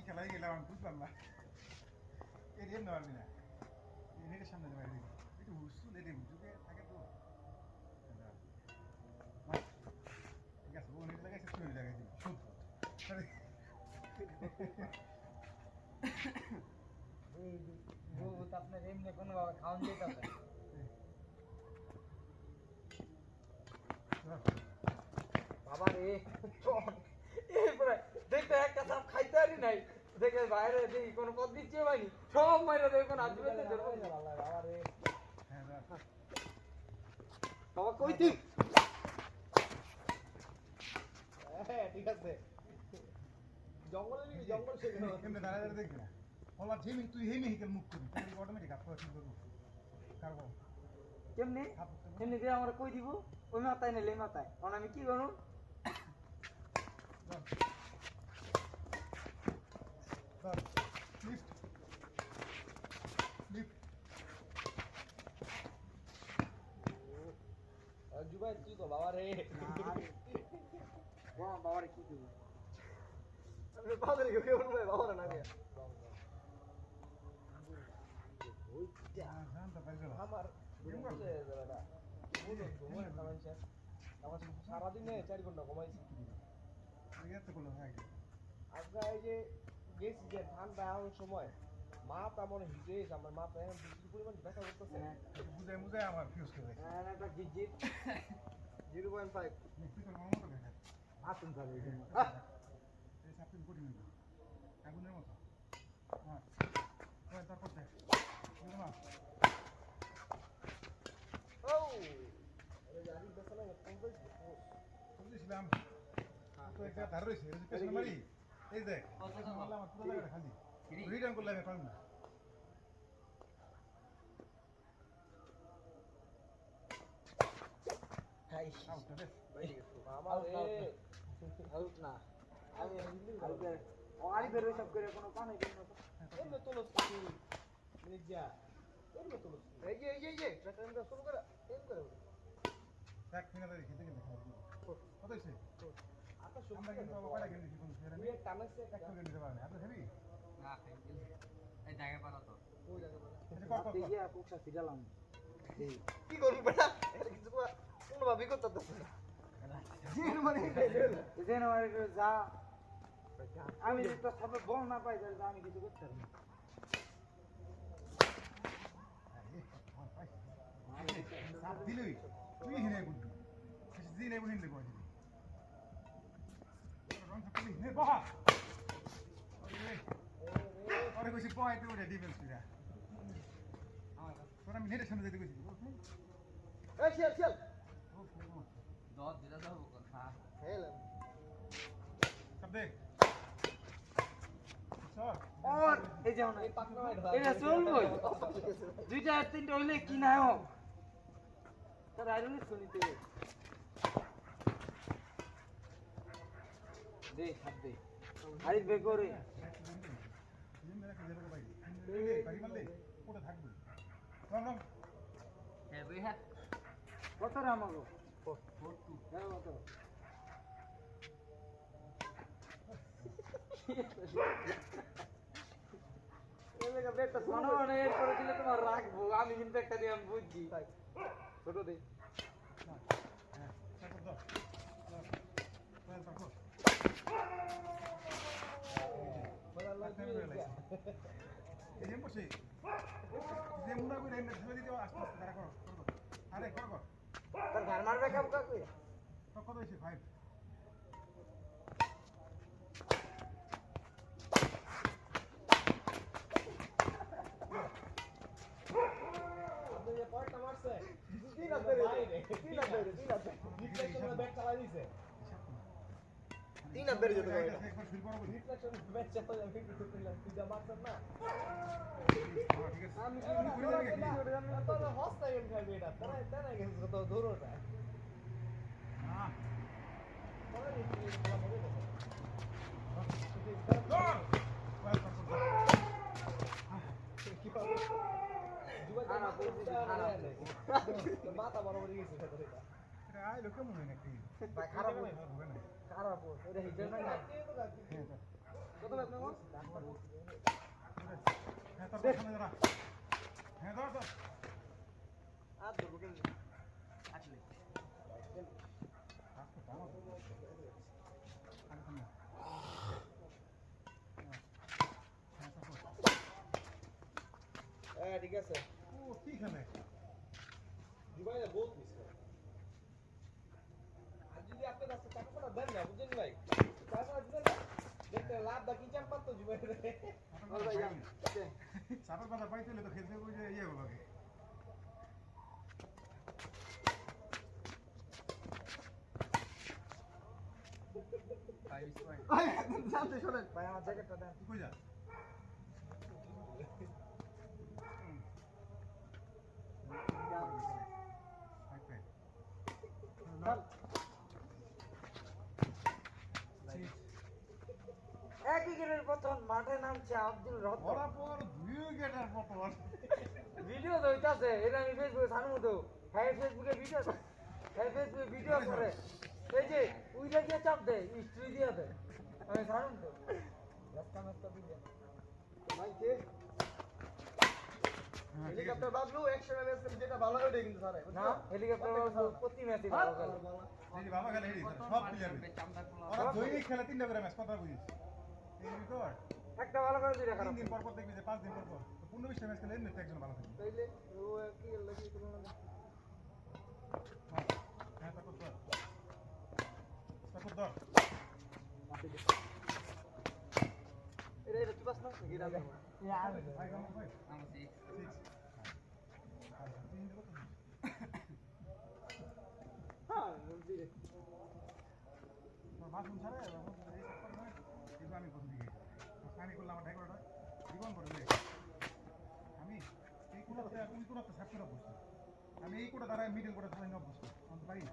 খেলায় গেলাম আমি বুঝলাম না এরিয়াম নেওয়ার না নেটের সামনে যাবে একটু হুসুল এটি হুসুকে থাকে তো ঠিক আছে ও নেট লাগাইছে তুই লাগাই দিবি শুদ্ধ আপনার এমনি কোনোভাবে খাওয়ান যেতে হবে বাবা রে দেখতে একটা সাপ খাইতে পারি নাই দেখে বাইরে দেখি কোনো পদ দিচ্ছে ভাই সব মাইরা দেবে কোন আজকে বাবা রে বাবা কই তুই হ্যাঁ ঠিক আছে জঙ্গলে নিবি জঙ্গল শেখে এমনি দাঁড়ায় দেখবি না হলা যেমি তুই হেমি হিকেল মুখ করবি তুই অটোমেটিক আপনি ঠিক করবো কারবো কেমনে এমনি দিয়ে আমরা কই দিব ওই মাথায় নেলে মাথায় কারণ আমি কি করব লিফট লিফট জুবাই তুই তো বাবা রে বাবা রে কি দিব আমি বাবা রে কেউ বলবে বাবা না রে ওইটা আমার আমার সারাদিনে 4 ঘন্টা ঘুমাইছি আজকে এই যে গেছি যে ঠান্ডা এমন সময় মাথা মনে হিটে গেছে আমার মাথা এখন বেশি পরিমাণ ব্যথা করতেছে বুঝাই বুঝাই আমার ফিউজ করে একটা গিজিট 0.5 আসুন স্যার এই জন্য এই সাপের বডি নিব আগুনের মতো হ্যাঁ ওই তারপর দেখ না ও আরে জানি বেসা না কোন কইছি বুঝছিলাম তো একটা ধার রইছে এই পেছনে মারি এই দেখ মারলাম আমার পুরো জায়গাটা খালি রিটার্ন করলে আমি পারব না হাই আউট দে আমার আউট না আমি আউট আরি বের সব করে কোনো পানি দিন না এমনে তোলো মিনিট যা এমনে তোলো এই যে ট্রেনটা শুরু করে এম করে এক মিনিট ধরে খেতে গেলে খাওয়া কত হইছে আটা আমরা কিন্তু বাবা কয়টা গেলি কোন ফেরা নেই টানাছে একটা গেলি দিতে পারবে এত হেভি না এই জায়গা পারা তো ওই জায়গা কর কর এই পোকটা ফিরালাম কি করব বেটা কিছু কোনো ভাবে করতে তো জিন মানে যেন আর যা আমি তো সব বল না পাই তাহলে আমি কিছু করতে পারি সাপ দিলই তুই হিনে বুদ্ধি কিছু দিনে বুঝিন দেখো দিবি রং থাকবি নে বাহা আরে কইছি পয় তুই ওটা ডিফেন্স কইরা তোরা আমি নেটের সামনে যেতে কইছি এই চল দত দিলা যাব কথা হেলাম সব দেখ সর और এই যাও না এটা চলবো দুইটা আর তিনটা হইলে কি না হোক তার আইরন শুনিতে দে হাত দে আরে বেগরে জিম মেরা কে জায়গা ভাই বাড়ি মারলে ওটা থাকবে রং রং হ্যাঁ ভাই হ্যাঁ কত রে আমাগো 42 হ্যাঁ কত এলাকা বেটা শোনো না এর করে দিলে তোমার রাখবো আমি কিন্তু একটা নিয়ম বুঝছি ছোট দে হ্যাঁ তারপর দাও তারপর বলা লাগবে এই যে বসে যে মুনা করে এমনি ধরে দিতে আস্তে আস্তে তারা করো আরে কর কর তার ঘর মারবে কাম কাকু তো কত হইছে 5 আপনি যে পয়েন্টটা মারছে তিন আছে রিফ্লেকশন ব্যাট চালাই দিছে তিন নাম্বার যেতে পারে একবার ফিল করব রিফ্লেকশন ব্যাট চালাই যাবে কিন্তু তুই যা মারছ না ঠিক আছে আমি তো হস্তা গেম খেলবে এটা তারা গেছে কত দূর ওটা না পরে খেলা হবে দৌড় ওয়েল কি পাবো দুবার মাথা বড় বড় গেছে এটা এটা আই লোকে মনে নাকি খারাপ হবে না খারাপ এটা হিটার না কত লাগবে আমার হ্যাঁ তারপর সামনে দাঁড়া হ্যাঁ ধর ধর আর ধরবো কেন আসলে আজকে দাম আছে আগে সামনে হ্যাঁ তারপর হ্যাঁ ঠিক আছে ও কি খেলে দুবাই না বহুত মিস করে আর যদি আপনার কাছে টাকাটা দেন না বুঝলেন ভাই টাকা দিবেন না দেখতে লাভ বাকি চান পাতো দুবাই রে ভাই যান চাপের কথা পাইতে হলে তো খেলতে ওই যে ইয়ে হবে ফাইভ স্কোয়ার ভাই জানতে শুনেন ভাই আমার জ্যাকেটটা দেন তুই কই যা একই গেটের প্রথম মাঠে নামছে আব্দুল রহমান ওরা পর দুই উইকেটের পতন ভিডিও তো হইতাছে এটা আমি ফেসবুকে ছাড়মু তো হ্যাঁ ফেসবুকে ভিডিও করে এই যে উইটা দিয়ে চাপ দে হিস্ট্রি দিয়ে দে আমি ছাড়ুম তো রাস্তা ভিডিও ভাই কে হেলিকপ্টার বাবলু 100 ম্যাচ যেটা ভালো ওইটা কিন্তু স্যার না হেলিকপ্টার বাবলু প্রতি ম্যাচে ভালো করে এই যে বাবা খেলে হেরি সব প্লেয়ার ওরা দৈনিক খেলে 3টা করে ম্যাচ কথা বুঝিস এই রিকর্ড একটা ভালো করে দুইটা খারাপ 3 দিন পর পর দেখবি যে 5 দিন পর পর 15-20টা ম্যাচ খেলে এমনিতে একজন ভালো থাকে তাইলে ও কি লাগি তোমার হ্যাঁ তারপর ধর এটা তুই বাস না গিরা ভাই ভাই গাম ভাই আমার 6 হ্যাঁ নদী রে মাছ ছাড়ে এই সব করে না কিন্তু আমি প্রথম দিকে আমি করলাম আমার ঢাকাটা জীবন করে আমি এই কোণাতে ওই কোণাতে সাপ করে বসছি আমি এই কোণা দাঁড়ায় মিডল করে ধরে নিয়ে বসছি আমি পারি না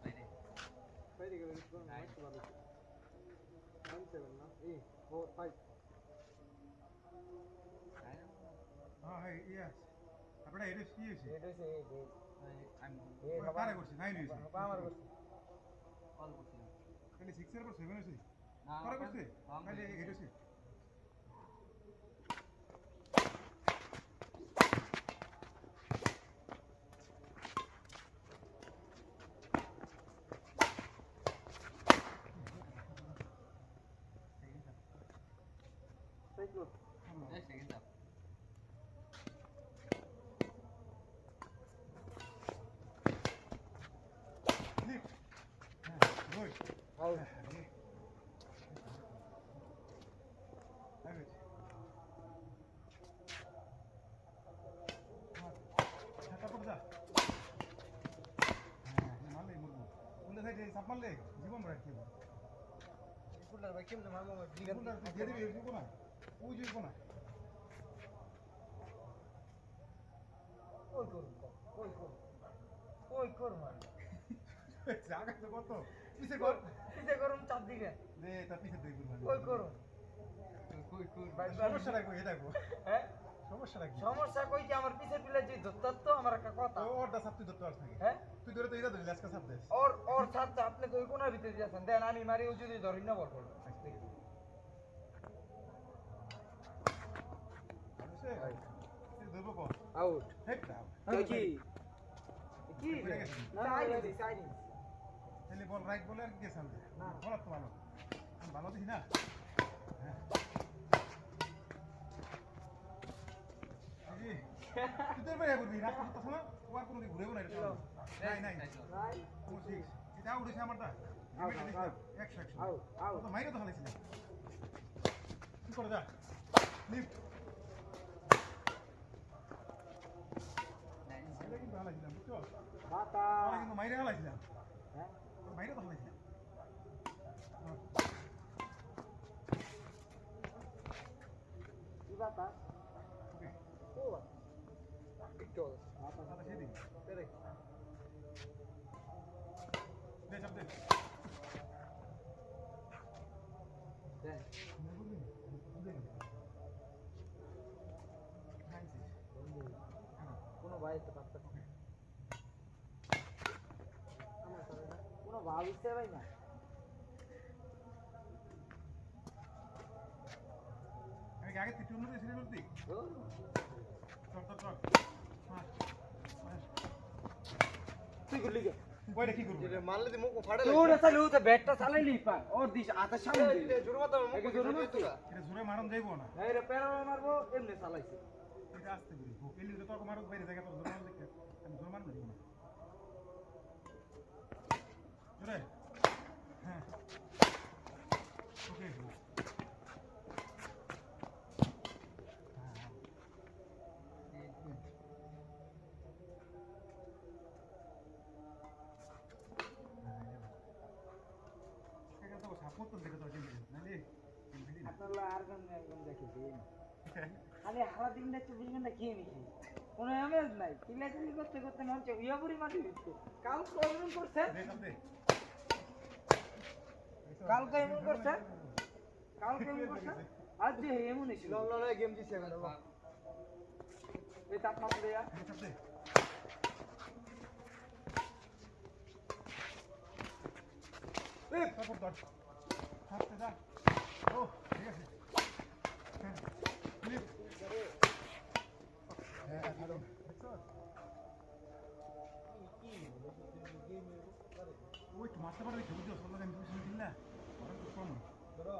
বাইরে বাইরে গেলে একটু মাইক ভালো 97 না 4 5 হ্যাঁ হ্যাঁ ইয়েস আপনারা এটা কি হয়েছে এটা হচ্ছে আমি কারে করছি 9 হয়েছে আমার করছে কল করছিলাম তাহলে 6 এর পর 7 হয়েছে না কারে করছে তাহলে 8 হয়েছে সাইক্লোন সেকেন্ড হাফ লিফট হ্যাঁ গুড আউট তারপর যা মারলে মরবো উল্টা সাইডে সাপ মারলে জীবন রাখতে হবে ফুলার ভাই কেমনে মারবো আমার জীবনটা দিয়ে দিবি এরকম না ওই যে না ওই কর মার জায়গা তো কত পিছে কর কিসে করুম চাপ দিকে দে তা পিছে দেখবি ওই করুম কই কই ভাই সমস্যা রাখবো এটা রাখবো হ্যাঁ সমস্যা রাখবি সমস্যা কই কি আমার পিছে পিলে যে ধরতার তো আমার একটা কথা ওরটা সাপ তুই ধরতে পারছ নাকি হ্যাঁ তুই ধরে তো এটা ধরলি আজকে সাপ দেশ ওর ছাড়তে আপনি তো ওই কোনার ভিতরে দিয়েছেন দেন আমি মারি ও যদি ধরি না বল করবো ধরবো কর আউট হেট কি কি ঘুরে গেছে। সাইডিং তাহলে বল রাইট বলে আর কি গেছে আমি না। বল তো ভালো আমি ভালো দিছি না হ্যাঁ এই যে, তুই তোর ভাই করবি না করতে শোনা ও আর কোনো দিন ঘুরেও না এটা নাই নাই রাই ও ঠিক এটা উঠেছে আমারটা Out, out. 100 আউট আউট তো মাইরে তো হালাইছিলাম কি করে যা লিফট মাইরে কিন্তু হালাইছিলাম বুঝছো বাতা আমরা কিন্তু মাইরে হালাইছিলাম হ্যাঁ মাইরে তো হালাইছিলাম কি বাতা ওকে ও একটু বাতা তাহলে সেই দিন তেরে দে চাপ দে দেন বাড়িতে পারতে কোনো ভাব ইচ্ছে ভাই না আমি কি আগে থেকে অন্য দিয়েছি করতি চল চল চল হ্যাঁ তুই করলি কে কয়টা কি করবো মারলে দি মুখ ফাড়ে তোরে চালু তো ব্যাটটা চালাইলি পা ওর দিস আতা সামনে লাগে জোর মাথা মুখ একে জোরে মারছি। এটা জোরে মারন যাইবো না এই রে পেরা মারবো এমনি চালাইছি এটা আসতে বলি এলি তো তোকে মারো বাইরে জায়গা তো জোরে মারন দেখতে আমি জোরে মারন দিব না জোরে হ্যাঁ ওকে সাপোর্ট তো দেখে তো নালে আপনার আর গান দেখেছি আরে হারা দিন না 24 ঘন্টা খেয়ে নিছি কোনো এমএস নাই চিল্লাচিল্লি করতে করতে মন চাই ইয়াবুরি মাটি দিচ্ছে কাল কেমন করছে কাল কেমন করছে আজ যে এমনই ছিল লড়াই গেম দিছে এখন এই তাপ মাপ দেয়া সাপোর্ট দর হাতে যা ও ঠিক আছে ক্লিপ হ্যাঁ হ্যালো ওই তো মারতে পারবে কি বুঝছো সল্লা আমি বুঝছি দিলা ওরা তো কম ধরো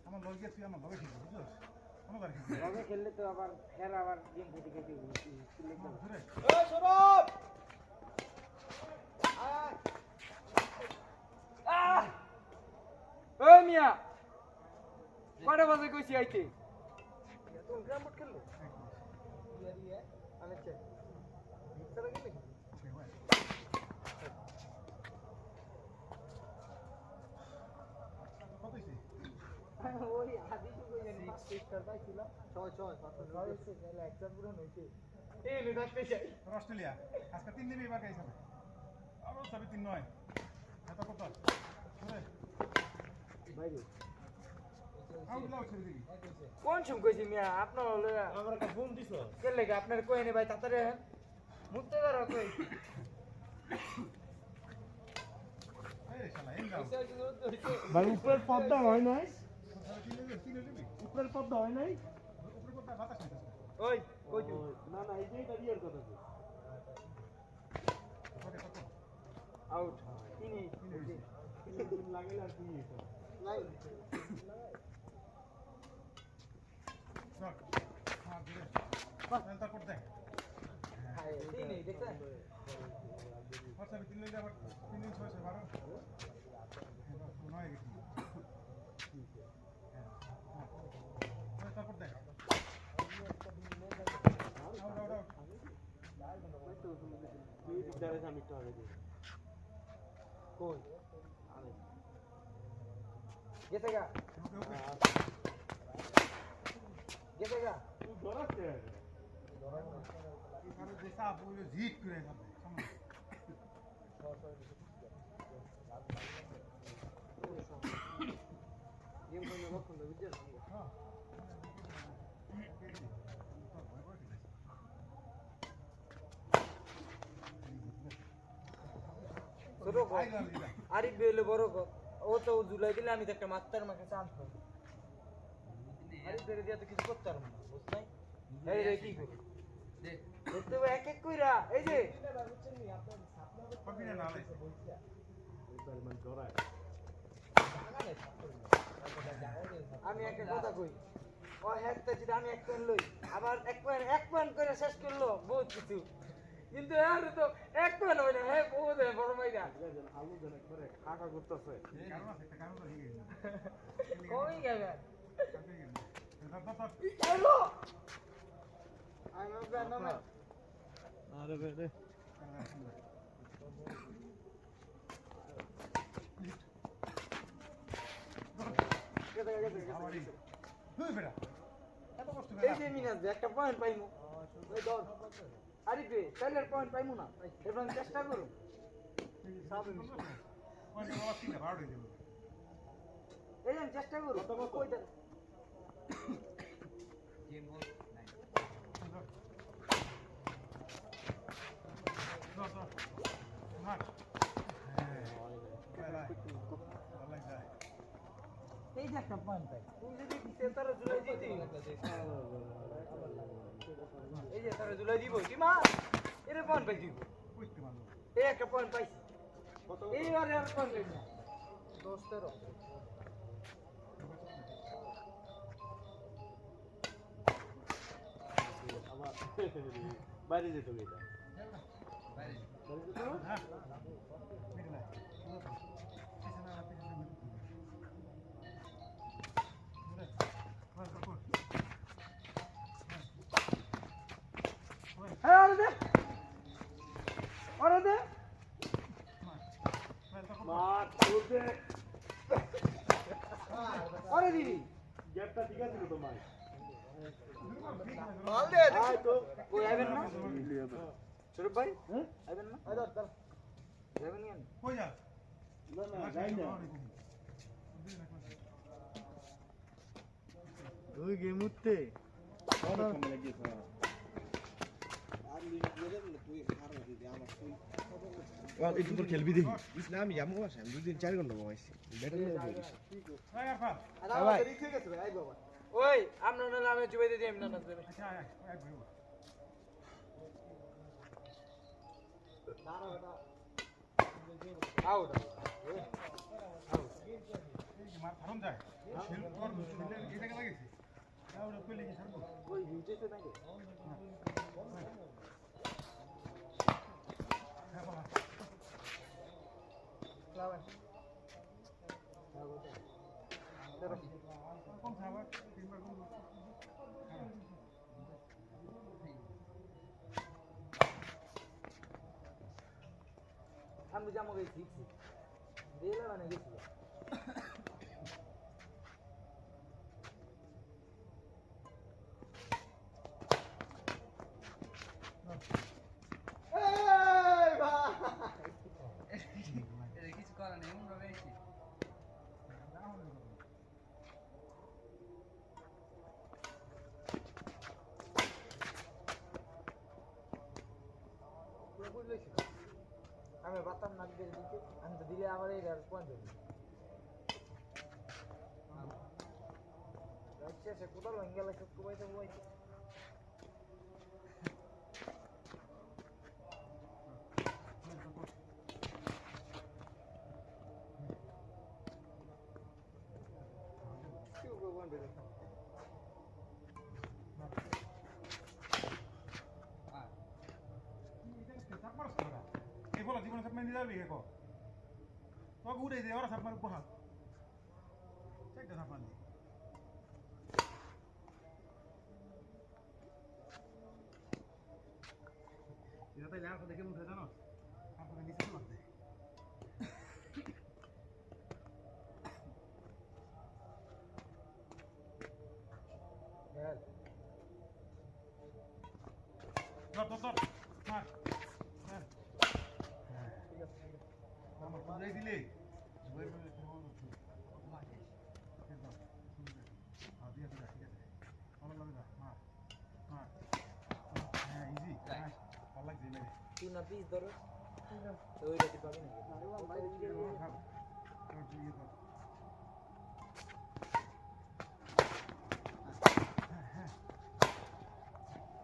আমার লগে গেছি আমার লগে ঠিক বুঝছো কোনো দরকার নেই লগে খেললে তো আবার ফের আবার গেম থেকে কেটে সিলেক্ট ধরে এই সরব ওই মিয়া কয়টা বাজে কইছি আইতে তুমি গ্রাম বোর্ড খেললে ইয়া আনেছে ভিতরে গেলে কত হইছে ওই আদি তো কই জানি 6 স্টার পাইছিল 6 তাহলে একদম পুরো নইছে এই মেগাস পেছাই অস্ট্রেলিয়া আজকে 3 দিন এবার গাইছে আরো সবই 3 নয় এত কত ধরে বাইরে আউট লাউ ছেড়ে দিবি কোন ছুম কইছি মিয়া আপনার হলো আমার একটা ফোন দিছো কে লাগে আপনার কই নে ভাই তাড়াতাড়ি মুক্তে দাঁড়া কই এই শালা এন দাও ভাই উপরের পর্দা হয় নাই তিন দিবি উপরের পর্দা হয় নাই উপরে কত বাতাস নিতেছে ওই কই যু না না এই যে এটা রিয়ার কথা কত কত আউট তিনি তিন লাগলে আর কি নাই চল হ্যাঁ ধরে তারপর দেখ তিনি দেখছেন হোয়াটসঅ্যাপে 3 দিন আবার 3 দিন 6 12 নয় গেছি হ্যাঁ তারপর দেখ আউট আউট আউট তুই দিদারে আমি তো আগে দিই কই গেছে গা ওকে ওকে গেছে গা তুই ধরাতে আর যে সাপ বলে জিত করে যাবে সামনে গেম কোন লক্ষণ বুঝছেন হ্যাঁ ছোট আরিফ বেলে বড় ও তো জুলাই দিলে আমি তো একটা মাত্রার মাকে চান্স পাই আরিফ বেলে দিয়া তো কিছু করতে পারবো না বুঝছ নাই এই রে কি করি দেখ ধরতে হবে এক এক কইরা এই যে কপিনা না লাই আমি একটা কথা কই ও হ্যাকটা যদি আমি এক পয়েন্ট লই আবার এক পয়েন্ট করে শেষ করলো বহুত কিছু কিন্তু আর তো এক পয়েন্ট হয় না হ্যাঁ বহুত বড় মাইরা আলু দেন একবারে খাকা করতেছে এই কারণ আছে একটা কারণ তো হয়ে গেছে কই গেছে হ্যালো আমি ব্যান্ড না আরে রে গেছে গেছে আমারই হুই বেটা এত কষ্ট এই যে মিনাস একটা পয়েন্ট পাইমু ওই ধর আরিফ বে তাইলে পয়েন্ট পাইমু না এবার চেষ্টা করুন করে পয়েন্ট বাবা তিনটা ভাড়া হয়ে যাবে এই যে চেষ্টা করো কইটা এই যে একটা পয়েন্ট পাই তুমি যদি দিতে তার জুলাই দিতে এই যে তার জুলাই দিব কিমা এর পয়েন্ট পাই দিব এই একটা পয়েন্ট পাইছি কত এই আর আর পয়েন্ট পাই না 10 13 আবার বাইরে যেতে হবে এটা গ্যাপটা ঠিক আছে তো তোমার কই আইবেন না সরব ভাই আইবেন না আইদার চল যাবেন না কই যা না না যাই না ওই গেম উঠতে কত কম লাগিয়েছ একটু পর খেলবি দেখি না আমি যাবো বাসা আমি 2 দিন 4 ঘন্টা ঘুমাইছি ব্যাটারি হয়ে গেছে ওই আমরা না আমি জুবাইতে দিই না না দেবে আউট ওই হিউজেতে নাকি ফ্লাওয়ার আমি যাবো গেছি দিলে মানে গেছি কিছু করার নেই এমন ভাবে এসেছি আমি বাতাম না দিতে দিতে আমি তো দিলে আমার এই পয়েন্ট দেবে সে কোথাও ভেঙ্গেল আছে কুবাইতে কুবাইতে জীবনে সাপ মেনে যাবি দেখো তোকে উড়ে দিয়ে ওরা সাপ মার বহাল চারটা সাপ মারলি এটা তাই আর দেখে মুখে জানো আপনাকে নিচে মারতে ধর ধর ধর মার আমার কোথায় দিলে জুয়ের বলে কেমন হচ্ছে মাকে একদম আর দিয়া দিলা ঠিক আছে ভালো লাগে না মার মার হ্যাঁ ইজি ভালো লাগছে মেরে তুই না পিস ধরো ওই রাতে পাবি না আরে বাবা বাইরে দিয়ে খাও তোর দিয়ে দাও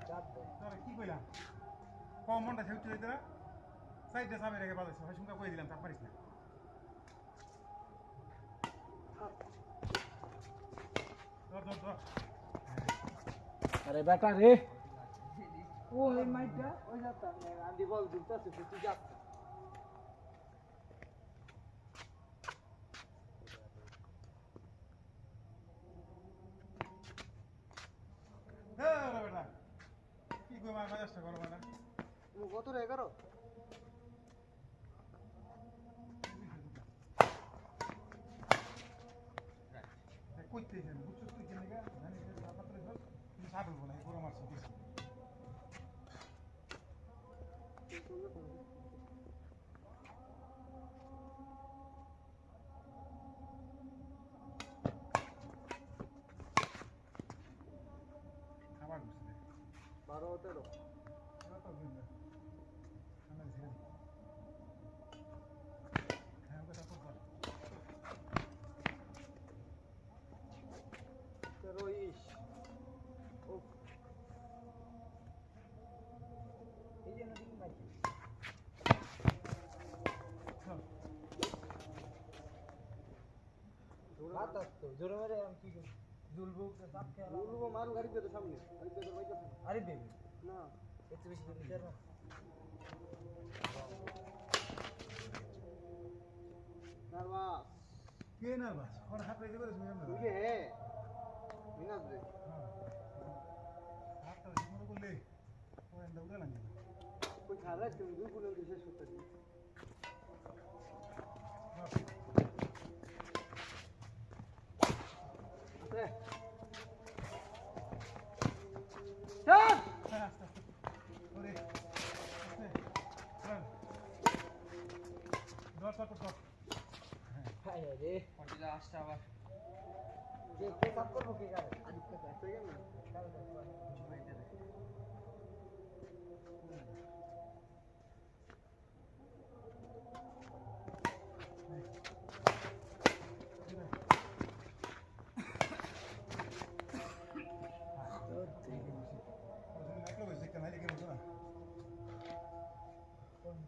চাপ দে তোরা কি কইলাম কম মনটা ছেউতে দিতে না সাইডে সামনে রেখে বাজাইছে হয় সুন্দর কই দিলাম চাপ মারিস না ধর ধর ধর আরে বেটা রে ও এই মাইটা ওই যাতা আন্দি বল দিতেছে তুই যা হ্যাঁ বেটা কি কই মার বাজাসটা করো না ও কত রে 11 কইতে এসে বুঝছিস তুই কেন গা জানি যে আপনাদের ধর তুমি সাবল বলে পুরো মারছিস বেশি 17 কত দিন আমরা ছেড়ে দিই। হ্যাঁ ওকে সাপোর্ট কর 23 উফ এই যে নদী নাই চল বাতাস তো জোরে মেরে আমি কি করি জুলবো সাপ খেলা জুলবো মারু গাড়ি তো সামনে গাড়ি তো বাইতে আরে বেবি না একটু বেশি করে দিতে না নার্ভাস কে নার্ভাস ওর হাত রেখে করে তুমি আমরা তুই হে মিনাজ রে হাতটা মনে করলে ও এন্ড উড়ে লাগে কই খালা তুমি দুই গুলো শেষ করতে দিই চল ওরে চল দশ সাপোর্ট কর হাই রে পটিলা আসছে আবার কে সাপ করবো কে গায় আদিত্য একটা গেল না